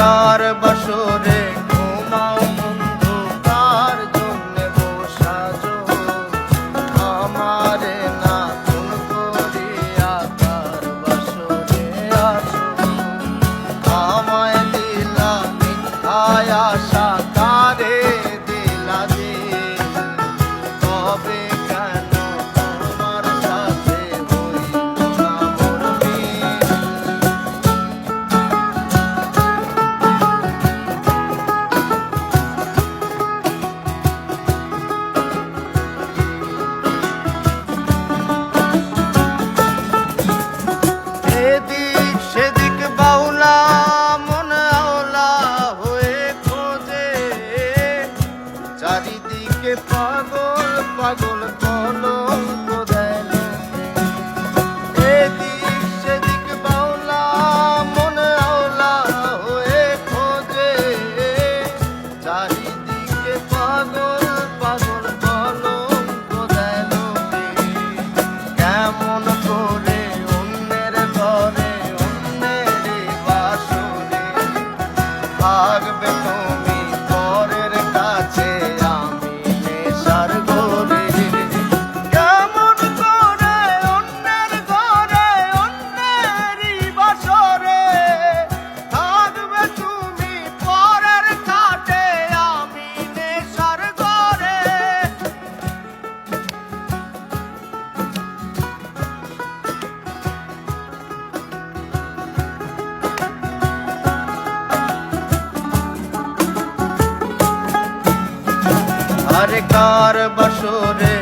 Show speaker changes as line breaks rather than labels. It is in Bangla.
কার বাসরে ঘুমাও বন্ধু, কার জন্যে বসাজো আমারে না খুন করিয়া, কার বাসরে আসো আমায় দিলা মিথ্যায় আশা, কারে দিলা দিল তবে কেন তোমার সাথে হইল না মোর মিল। এদিক সেদিক বাউলা মন আওলা হয়ে খোঁজে, চারিদিকে পাগল পাগল কলঙ্ক দেয় লোকে। এদিক সেদিক বাউলা মন আওলা হয়ে খোঁজে, চারিদিকে পাগল পাগল কলঙ্ক দেয় লোকে। কেমন করে অন্যের ঘরে অন্যেরই বাসরে থাকবে তুমি পরের কাছে, আমি নেশার ঘরে। কেমন করে অন্যের ঘরে অন্যেরই বাসরে থাকবে তুমি পরের কাছে, আমি নেশার ঘরে। আরে কার বাসরে